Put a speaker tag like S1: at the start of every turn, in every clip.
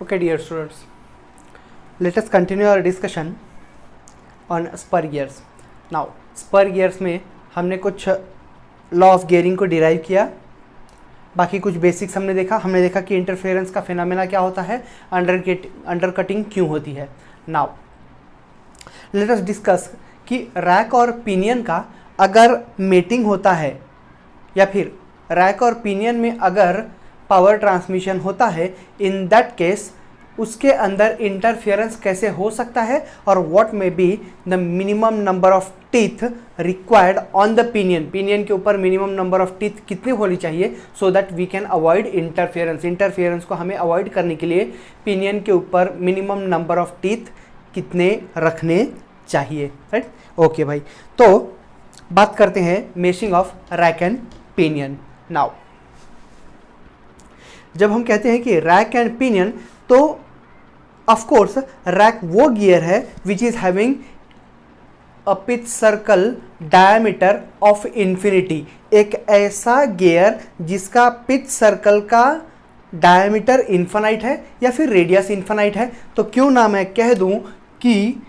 S1: Okay, dear students, let us continue our discussion on spur gears. Now, spur gears में हमने कुछ law of gearing को derive किया, बाकी कुछ बेसिक्स हमने देखा कि इंटरफेरेंस का फिनोमेना क्या होता है, अंडरकटिंग क्यों होती है. नाउ लेट अस डिस्कस कि रैक और पिनियन का अगर मेटिंग होता है या फिर रैक और पिनियन में अगर पावर ट्रांसमिशन होता है, इन दैट केस उसके अंदर इंटरफेरेंस कैसे हो सकता है और what may be the minimum number of teeth required on the pinion. Pinion के ऊपर मिनिमम नंबर ऑफ टीथ कितनी होनी चाहिए so that we can avoid interference. Interference को हमें अवॉइड करने के लिए पिनियन के ऊपर मिनिमम नंबर ऑफ टीथ कितने रखने चाहिए. राइट, ओके भाई. तो बात करते हैं meshing of rack and pinion. Now जब हम कहते हैं कि रैक एंड पिनियन, तो ऑफ कोर्स रैक वो गियर है which is having a pitch circle diameter of infinity. एक ऐसा गियर जिसका पिच सर्कल का डायमीटर इन्फिनाइट है या फिर रेडियस इन्फिनाइट है. तो क्यों ना मैं कह दूं कि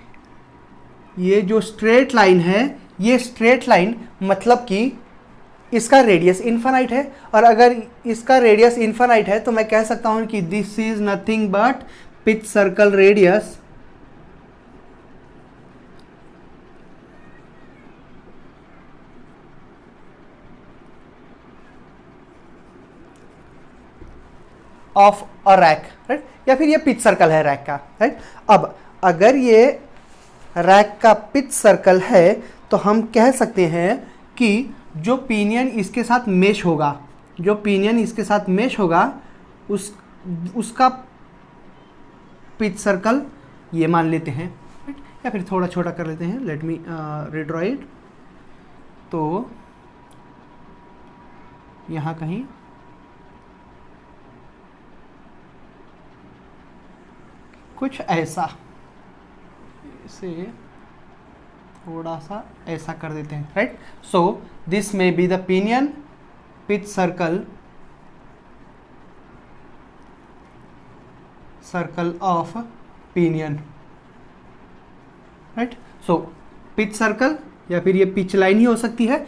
S1: ये जो स्ट्रेट लाइन है, ये स्ट्रेट लाइन मतलब कि इसका रेडियस इन्फिनाइट है, और अगर इसका रेडियस इन्फिनाइट है तो मैं कह सकता हूं कि this is nothing but pitch circle radius of a rack. Right, या फिर ये पिच सर्कल है रैक का. राइट, अब अगर ये रैक का पिच सर्कल है तो हम कह सकते हैं कि जो पिनियन इसके साथ मेश होगा, उसका पिच सर्कल ये मान लेते हैं. या फिर थोड़ा छोटा कर लेते हैं. Let me redraw it. तो यहाँ कहीं कुछ ऐसा, इसे थोड़ा सा ऐसा कर देते हैं. Right, so this may be the pinion pitch circle of pinion. Right, so pitch circle या फिर ये पिच लाइन ही हो सकती है.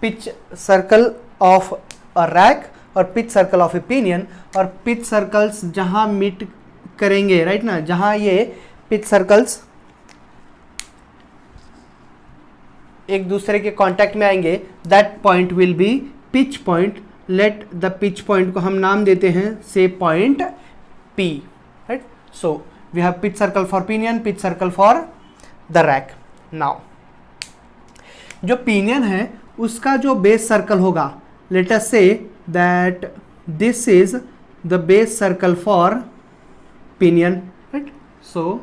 S1: Pitch circle of a rack और pitch circle of a pinion, और पिच सर्कल्स जहां मीट करेंगे, राइट ना, जहां ये पिच सर्कल्स एक दूसरे के कांटेक्ट में आएंगे, that point will be pitch point. Let the pitch point को हम नाम देते हैं say point P. Right, so we have pitch circle for pinion, pitch circle for the rack. Now जो पिनियन है उसका जो बेस सर्कल होगा, let us say that this is the base circle for pinion. Right, so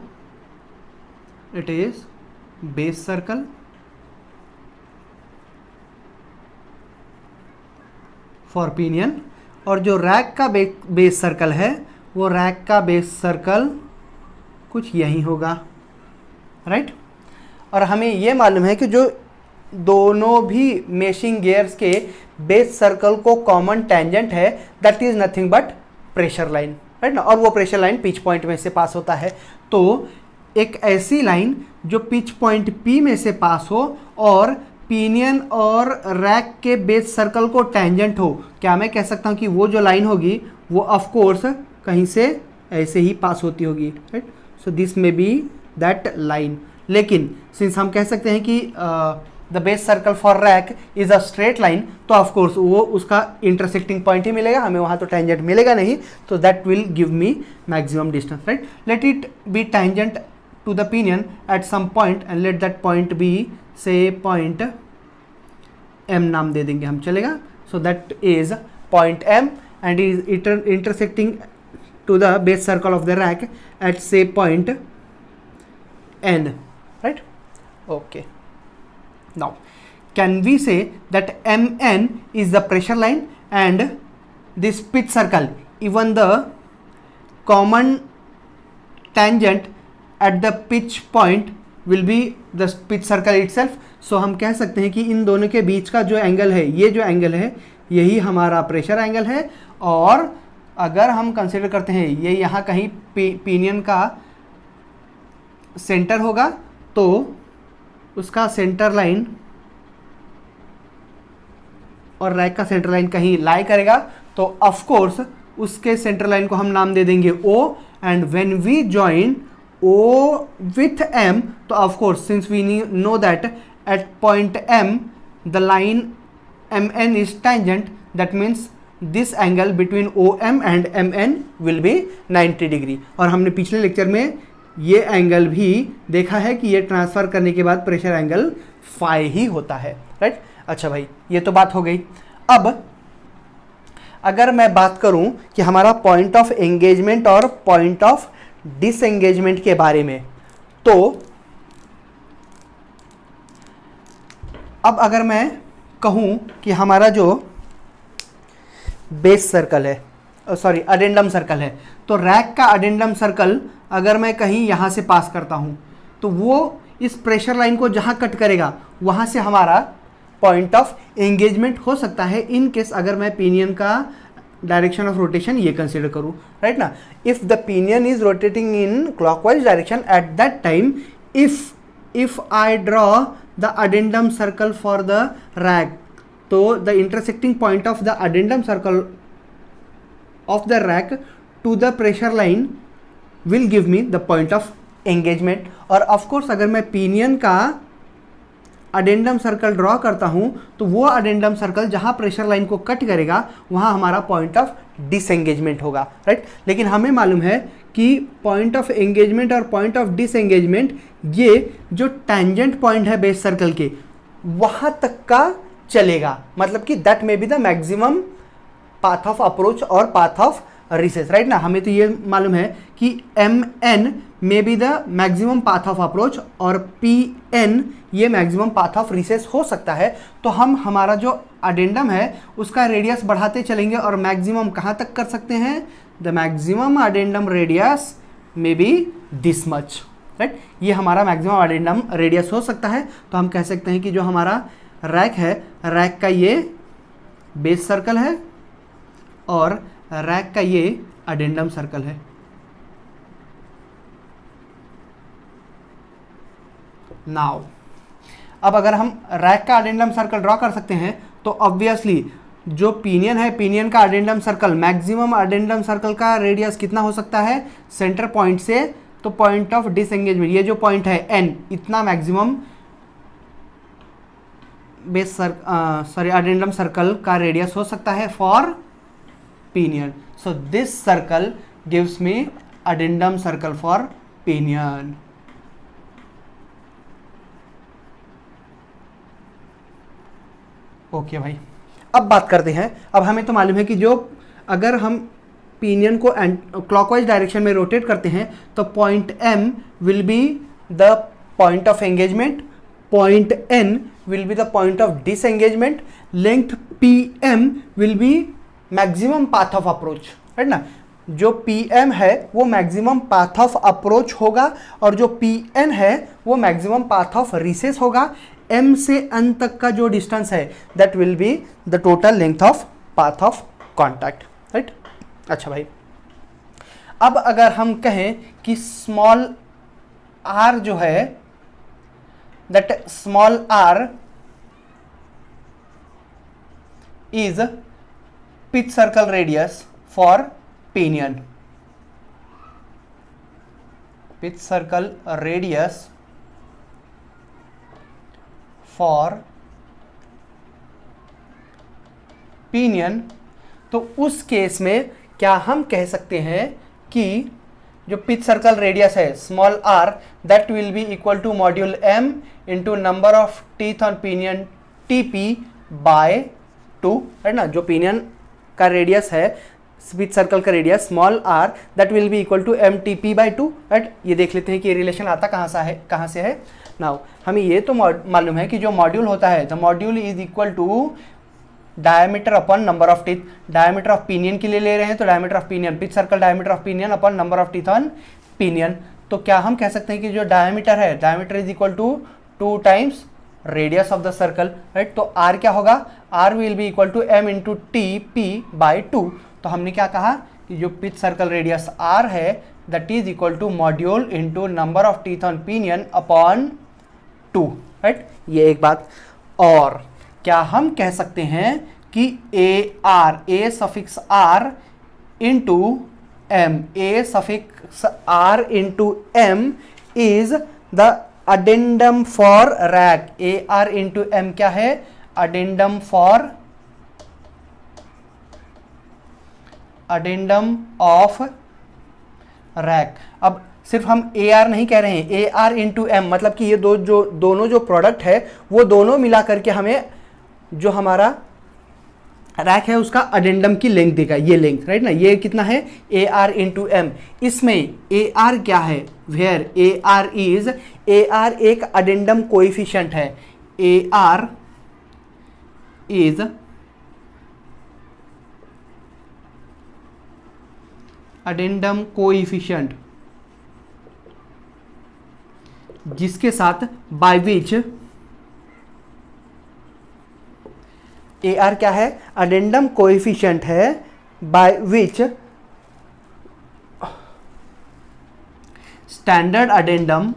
S1: it is base circle for pinion. और जो rack का base circle है, वो रैक का बेस सर्कल कुछ यही होगा. राइट, और हमें ये मालूम है कि जो दोनों भी मेशिंग गियर्स के बेस सर्कल को कॉमन टेंजेंट है, that is nothing but pressure line. Right ना, और वो प्रेशर लाइन पिच पॉइंट में से पास होता है. तो एक ऐसी लाइन जो पिच पॉइंट P में से पास हो और पिनियन और रैक के बेस सर्कल को टेंजेंट हो, क्या मैं कह सकता हूं कि वो जो लाइन होगी वो ऑफ कोर्स कहीं से ऐसे ही पास होती होगी. Right, so this may B that line. लेकिन सिंस हम कह सकते हैं कि the base circle for rack is a straight line, तो ऑफ कोर्स वो उसका इंटरसेक्टिंग पॉइंट ही मिलेगा, हमें वहां तो टेंजेंट मिलेगा नहीं. तो that will give me maximum distance. Right, let it be tangent to the pinion at some point and let that point be say point M नाम दे देंगे हम, चलेगा. So that is point M and is intersecting to the base circle of the rack at say point N. Right, okay. Now can we say that MN is the pressure line and this pitch circle, even the common tangent at the pitch point will be the pitch circle itself. So हम कह सकते हैं कि इन दोनों के बीच का जो angle है, ये जो एंगल है यही हमारा प्रेशर एंगल है, और अगर हम कंसिडर करते हैं ये यहाँ कहीं पिनियन का सेंटर होगा, तो उसका सेंटर लाइन और रैक का सेंटर लाइन कहीं लाई करेगा, तो ऑफ कोर्स उसके सेंटर लाइन को हम नाम दे देंगे O, and when we join O with M, तो of course since we know that at point M the line MN is tangent, that means this angle between OM and MN will be 90 degree. और हमने पिछले lecture में ये angle भी देखा है कि ये ट्रांसफर करने के बाद प्रेशर एंगल फाई ही होता है, राइट। अच्छा भाई, ये तो बात हो गई। अब अगर मैं बात करूं कि हमारा पॉइंट ऑफ एंगेजमेंट और पॉइंट ऑफ डिसएंगेजमेंट के बारे में, तो अब अगर मैं कहूं कि हमारा जो बेस सर्कल है, सॉरी अडेंडम सर्कल है, तो रैक का अडेंडम सर्कल अगर मैं कहीं यहाँ से पास करता हूँ, तो वो इस प्रेशर लाइन को जहाँ कट करेगा वहाँ से हमारा पॉइंट ऑफ एंगेजमेंट हो सकता है, इन केस अगर मैं पिनियन का डायरेक्शन ऑफ रोटेशन ये कंसिडर करूँ, राइट ना। If the pinion is rotating in clockwise direction at that time, if I draw the addendum circle for the rack, तो the intersecting point of the addendum circle of the rack to the pressure line will give me the point of engagement। और of course अगर मैं pinion का addendum circle draw करता हूं, तो वो addendum circle जहां प्रेशर लाइन को कट करेगा वहां हमारा पॉइंट ऑफ डिसएंगेजमेंट होगा, राइट। लेकिन हमें मालूम है कि पॉइंट ऑफ एंगेजमेंट और पॉइंट ऑफ डिसएंगेजमेंट ये जो टेंजेंट पॉइंट है बेस सर्कल के वहां तक का चलेगा, मतलब कि that may be the maximum path of approach और पाथ ऑफ रिसेस, राइट ना। हमें तो ये मालूम है कि MN may be the maximum path of approach और PN ये मैक्सिमम पाथ ऑफ रिसेस हो सकता है। तो हम हमारा जो अडेंडम है उसका रेडियस बढ़ाते चलेंगे और मैक्सिमम कहाँ तक कर सकते हैं, the maximum addendum radius may be this much, right. ये हमारा मैक्सिमम अडेंडम रेडियस हो सकता है। तो हम कह सकते हैं कि जो हमारा रैक है, रैक का ये बेस सर्कल है और रैक का ये अडेंडम सर्कल है। नाउ अब अगर हम रैक का अडेंडम सर्कल ड्रॉ कर सकते हैं, तो ऑब्वियसली जो पिनियन है, पिनियन का addendum circle, maximum addendum circle का रेडियस कितना हो सकता है सेंटर पॉइंट से, तो पॉइंट ऑफ डिसएंगेजमेंट ये जो पॉइंट है N, इतना maximum base sorry addendum circle का रेडियस हो सकता है for pinion। So this circle gives me addendum circle for pinion। Okay भाई, अब बात करते हैं। अब हमें तो मालूम है कि जो अगर हम पिनियन को क्लॉकवाइज डायरेक्शन में रोटेट करते हैं, तो point M will be the point of engagement, point N will be the point of disengagement, length PM will be maximum path of approach, right ना। जो PM है वो मैक्सिमम पाथ ऑफ अप्रोच होगा और जो PN है वो maximum path of recess होगा। M से N तक का जो डिस्टेंस है that will be the total length of path of contact, right. अच्छा भाई, अब अगर हम कहें कि स्मॉल r जो है, that small r is pitch circle radius for pinion, pitch circle radius for pinion। तो उस केस में क्या हम कह सकते हैं कि जो पिच सर्कल रेडियस है small r, that will be equal to module M into number of teeth on pinion TP by 2, है ना। जो पिनियन का रेडियस है, पिच सर्कल का radius small r, that will be equal to MTP by 2, right. ये देख लेते हैं कि ये रिलेशन आता कहाँ से है। नाउ हमें ये तो मालूम है कि जो मॉड्यूल होता है, the module is equal to diameter upon number of teeth. Diameter of pinion के लिए ले रहे हैं तो diameter of pinion, pitch circle diameter of pinion upon number of teeth on pinion. तो क्या हम कह सकते हैं कि जो डायमीटर है, diameter is equal to 2 times radius of the circle, right. तो r क्या होगा, r will be equal to m into T P by 2। तो हमने क्या कहा जो पिच सर्कल रेडियस r है that is equal to module into number of teeth on pinion upon 2, right. ये एक बात। और क्या हम कह सकते हैं कि a suffix r into m, a suffix r into m is the addendum for rack. ar into m क्या है? Addendum of rack. अब सिर्फ हम AR नहीं कह रहे हैं, AR इंटू M, मतलब कि ये दोनों जो प्रोडक्ट है वो दोनों मिला करके हमें जो हमारा रैक है उसका अडेंडम की लेंथ देगा, ये लेंथ, राइट ना। ये कितना है? AR into M। इसमें AR क्या है? वेयर AR एक अडेंडम कोएफिशिएंट है। AR इज अडेंडम कोएफिशिएंट जिसके साथ बाय विच AR क्या है? अडेंडम कोएफिशिएंट है बाय विच स्टैंडर्ड अडेंडम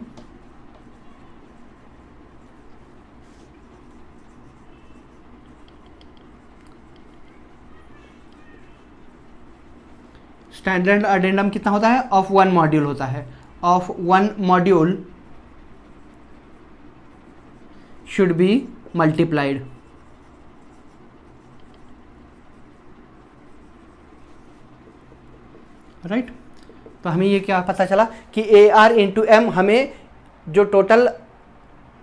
S1: कितना होता है? ऑफ 1 मॉड्यूल होता है। Of 1 module should be multiplied. Right. तो हमें ये क्या पता चला कि AR इंटू M हमें जो टोटल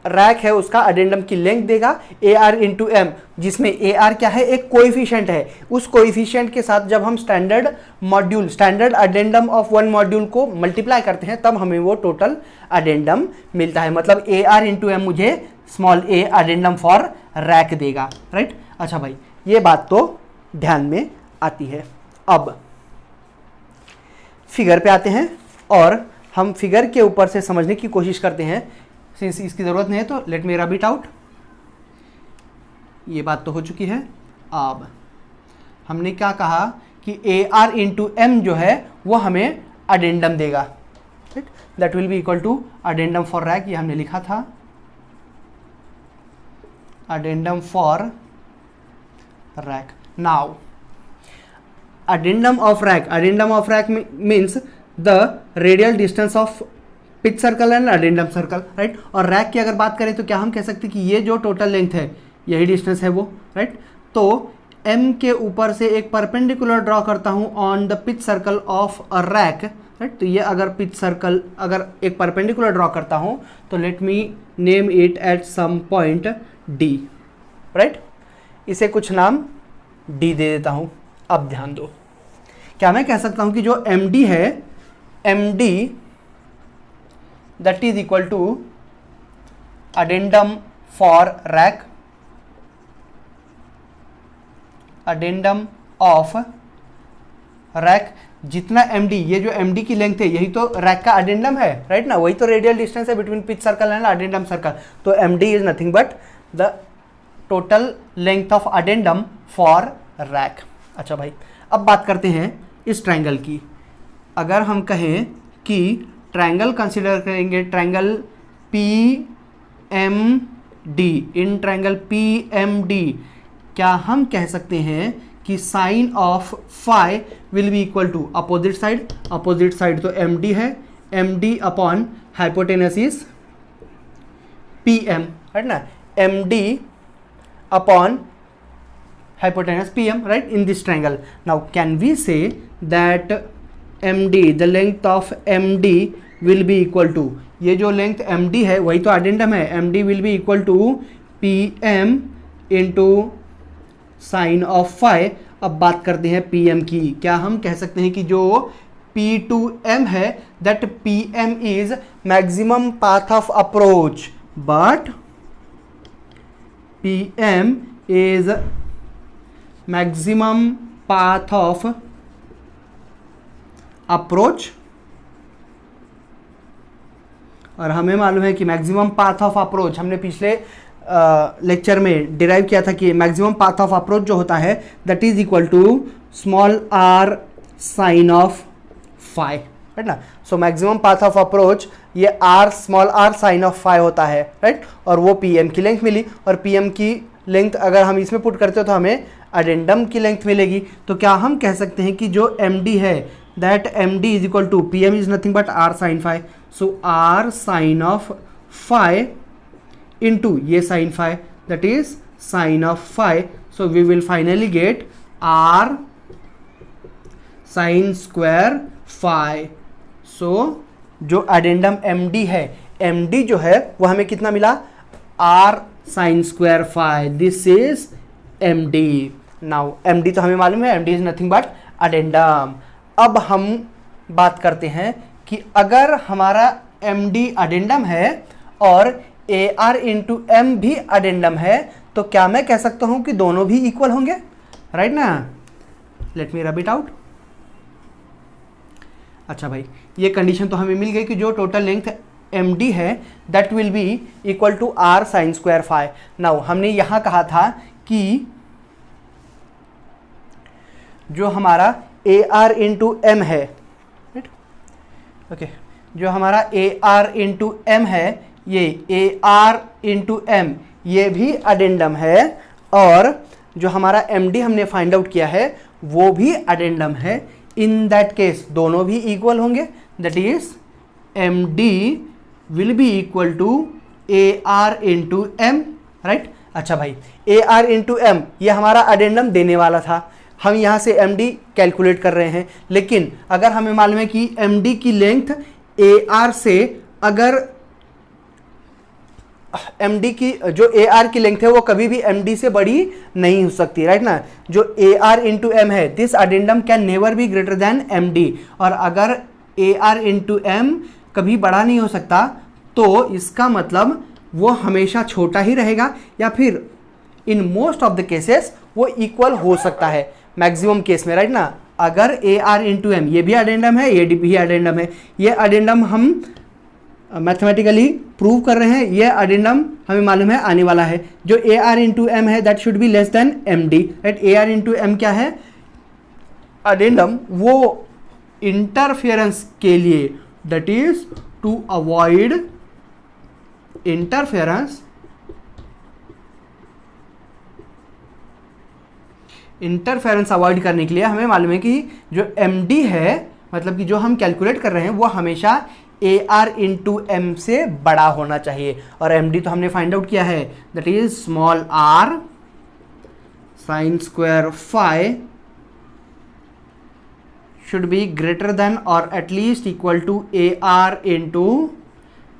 S1: रैक है उसका अडेंडम की लेंथ देगा। AR इंटू M, जिसमें AR क्या है? एक कोएफिशिएंट है। उस कोएफिशिएंट के साथ जब हम स्टैंडर्ड अडेंडम ऑफ 1 मॉड्यूल को मल्टीप्लाई करते हैं तब हमें वो टोटल अडेंडम मिलता है। मतलब AR इंटू M मुझे small a addendum for rack देगा, राइट। अच्छा भाई, ये बात तो ध्यान में आती है। अब फिगर पे आते हैं और हम फिगर के ऊपर से समझने की कोशिश करते हैं। सिंस इसकी ज़रूरत नहीं है तो let me rub it out. ये बात तो हो चुकी है। अब हमने क्या कहा कि AR इंटू M जो है वो हमें अडेंडम देगा, right. That will be equal to addendum for rack, ये हमने लिखा था, addendum for rack. Now addendum of rack means the radial distance of pitch circle and addendum circle, right। और रैक की अगर बात करें तो क्या हम कह सकते हैं कि ये जो टोटल लेंथ है यही डिस्टेंस है वो, राइट। तो M के ऊपर से एक परपेंडिकुलर ड्रॉ करता हूँ on the pitch circle of a rack, right. तो ये अगर पिच सर्कल अगर एक परपेंडिकुलर ड्रॉ करता हूँ तो let me name it at some point D, right. इसे कुछ नाम D दे देता हूँ। अब ध्यान दो, क्या मैं कह सकता हूं कि जो MD है, MD that is equal to addendum for rack, addendum of rack. जितना MD, ये जो MD की लेंथ है यही तो रैक का अडेंडम है, राइट ना। वही तो रेडियल डिस्टेंस है between pitch circle and addendum circle. तो MD is nothing but the total length of addendum for rack. अच्छा भाई, अब बात करते हैं इस ट्रायंगल की। अगर हम कहें कि ट्रायंगल कंसीडर करेंगे, triangle PMD, in triangle PMD क्या हम कह सकते हैं कि sine of phi will be equal to opposite side तो MD है, MD upon hypotenuse is PM, right ना। MD अपॉन hypotenuse PM, right, in this triangle. Now can we say that MD, the length of MD will be equal to, ये जो length MD है वही तो addendum है, MD will be equal to PM into sin of phi। अब बात करते हैं PM की। क्या हम कह सकते हैं कि जो P to M है that PM is maximum path of approach, but PM is maximum path of approach. और हमें मालूम है कि मैक्सिमम पाथ ऑफ अप्रोच हमने पिछले लेक्चर में डिराइव किया था कि मैक्सिमम पाथ ऑफ अप्रोच जो होता है that is equal to small r sine of phi, right ना। So maximum path of approach ये r small r sine of phi होता है, राइट। और वो pm की लेंथ मिली, और pm की लेंथ अगर हम इसमें पुट करते हो तो हमें अडेंडम की लेंथ मिलेगी। तो क्या हम कह सकते हैं कि जो md है that md is equal to pm is nothing but r sine phi. So r sine of phi into ये sine phi that is sine of phi. So we will finally get r sine square phi. So जो addendum md है, md जो है वो हमें कितना मिला, r sine square phi, this is md। Now md तो हमें मालूम है, md is nothing but addendum. अब हम बात करते हैं कि अगर हमारा md अडेंडम है और ar इंटू m भी अडेंडम है, तो क्या मैं कह सकता हूं कि दोनों भी इक्वल होंगे, राइट ना। Let me rub it out. अच्छा भाई, ये कंडीशन तो हमें मिल गई कि जो टोटल लेंथ md है that will be equal to r sine square phi. Now हमने यहां कहा था कि जो हमारा ar इंटू एम है, राइट, ओके, जो हमारा ar इंटू एम है, ये ar इंटू एम ये भी अडेंडम है, और जो हमारा md हमने फाइंड आउट किया है वो भी अडेंडम है। इन दैट केस दोनों भी इक्वल होंगे, that is md will be equal to ar into M, right. अच्छा भाई, ar इंटू एम ये हमारा अडेंडम देने वाला था, हम यहाँ से md कैलकुलेट कर रहे हैं। लेकिन अगर हमें मालूम है कि md की लेंथ ar से, अगर md की जो ar की लेंथ है वो कभी भी md से बड़ी नहीं हो सकती, राइट ना। जो ar इंटू एम है, this addendum can never be greater then md, और अगर ar इंटू एम कभी बड़ा नहीं हो सकता तो इसका मतलब वो हमेशा छोटा ही रहेगा, या फिर इन मोस्ट ऑफ द केसेस वो इक्वल हो सकता है, मैक्सिमम केस में, राइट ना। अगर ar इंटू एम ये भी अडेंडम है, ये भी अडेंडम है, ये अडेंडम हम मैथमेटिकली प्रूव कर रहे हैं, ये अडेंडम हमें मालूम है आने वाला है। जो ar इंटू एम है that should be less than md, right. ar into M क्या है, अडेंडम, वो इंटरफेरेंस के लिए, that is to avoid interference avoid करने के लिए हमें मालूम है कि जो md है, मतलब कि जो हम कैलकुलेट कर रहे हैं वो हमेशा ar इंटू एम से बड़ा होना चाहिए, और md तो हमने फाइंड आउट किया है, that is small r sine square phi should be greater than और at least equal to ar into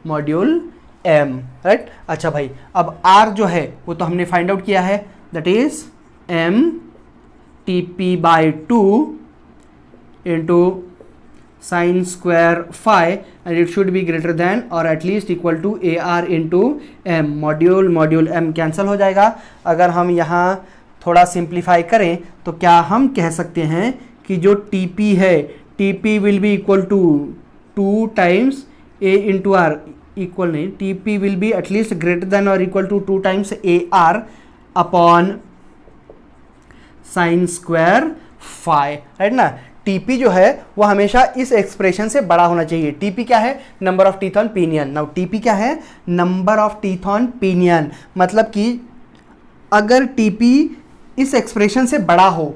S1: module m, right. अच्छा भाई, अब r जो है वो तो हमने फाइंड आउट किया है, that is m tp by 2 into sine square phi, and it should be greater than और at least equal to ar into M. Module m cancel हो जाएगा। अगर हम यहाँ थोड़ा सिंप्लीफाई करें तो क्या हम कह सकते हैं कि जो tp है, tp will be equal to 2 times a into r, equal नहीं, tp will be at least greater than और equal to 2 times ar upon sine square phi, right ना। टीपी जो है वो हमेशा इस एक्सप्रेशन से बड़ा होना चाहिए। टीपी क्या है, number of teeth on pinion. Now TP क्या है, number of teeth on pinion, मतलब कि अगर टीपी इस एक्सप्रेशन से बड़ा हो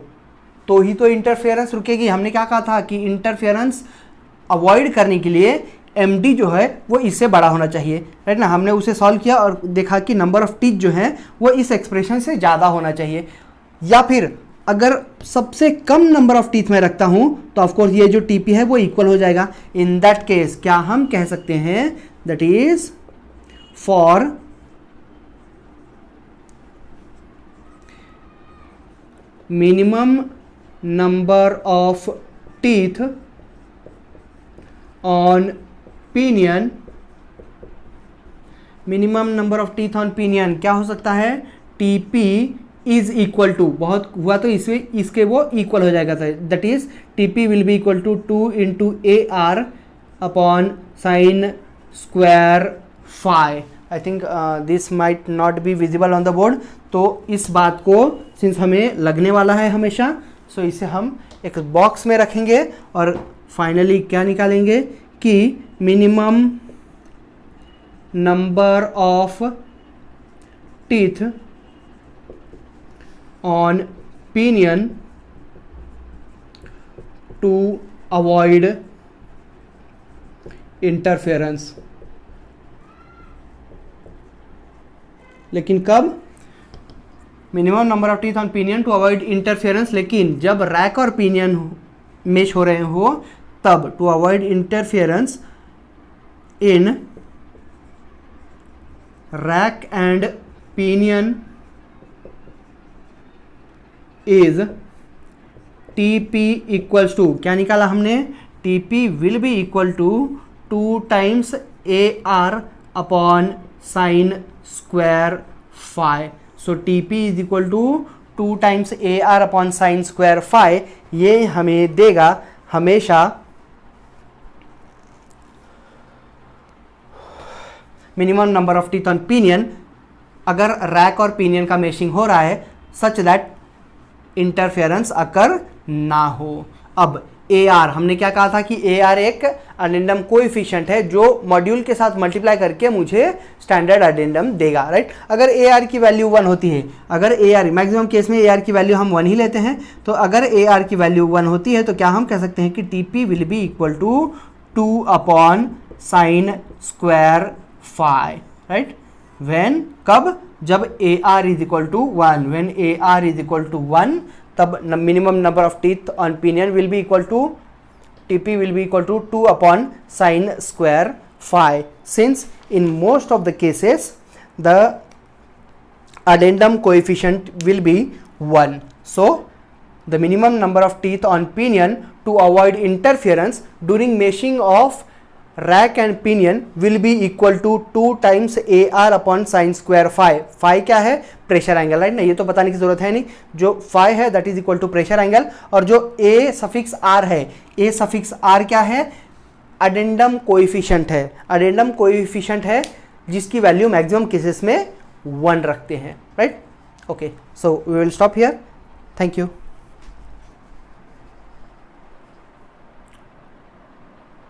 S1: तो ही तो इंटरफेरेंस रुकेगी। हमने क्या कहा था कि इंटरफेरेंस अवॉइड करने के लिए md जो है वो इससे बड़ा होना चाहिए, राइट ना। हमने उसे सॉल्व किया और देखा कि नंबर ऑफ टीथ जो है वो इस एक्सप्रेशन से ज़्यादा होना चाहिए, या फिर अगर सबसे कम नंबर ऑफ टीथ में रखता हूं तो ऑफकोर्स ये जो टीपी है वो इक्वल हो जाएगा। इन दैट केस क्या हम कह सकते हैं, that is for minimum number of teeth on pinion, minimum number of teeth on pinion क्या हो सकता है, टीपी इज इक्वल टू, बहुत हुआ तो इसके वो इक्वल हो जाएगा, that is TP will be equal to 2 into ar upon sine square phi. I think this might not be visible on the board, तो इस बात को सिंस हमें लगने वाला है हमेशा, सो इसे हम एक बॉक्स में रखेंगे और फाइनली क्या निकालेंगे कि minimum number of teeth on pinion to avoid interference. लेकिन कब? Minimum number of teeth on pinion to avoid interference, लेकिन जब रैक और पिनियन मेश हो रहे हो तब, to avoid interference in rack and pinion is TP equals to, क्या निकाला हमने? TP will be equal to 2 times AR upon sine square phi. So TP is equal to 2 times AR upon sine square phi. ये हमें देगा हमेशा minimum number of teeth on pinion अगर rack और pinion का मेशिंग हो रहा है सच दैट इंटरफेरेंस अकर ना हो। अब AR हमने क्या कहा था कि AR एक अडेंडम कोएफिशिएंट है जो मॉड्यूल के साथ मल्टीप्लाई करके मुझे स्टैंडर्ड अडेंडम देगा, राइट। अगर AR की वैल्यू 1 होती है, अगर AR मैक्सिमम केस में AR की वैल्यू हम 1 ही लेते हैं, तो अगर AR की वैल्यू 1 होती है तो क्या हम कह सकते हैं कि TP will be equal to 2 upon sine square phi, right. When, कब? जब AR is equal to 1, when AR is equal to 1 तब minimum number of teeth on pinion will be equal to TP will be equal to 2 upon sine square phi. Since in most of the cases the addendum coefficient will be 1, so the minimum number of teeth on pinion to avoid interference during meshing of rack and pinion will be equal to 2 times AR upon sin square phi। phi क्या है? Pressure angle, right ना, ये तो बताने की जरूरत है नहीं। जो phi है that is equal to pressure angle, और जो A सफिक्स R है, A सफिक्स R क्या है? अडेंडम कोएफिशिएंट है, अडेंडम कोएफिशिएंट है जिसकी वैल्यू मैक्सिमम केसेस में 1 रखते हैं, right. Okay, so we will stop here, thank you.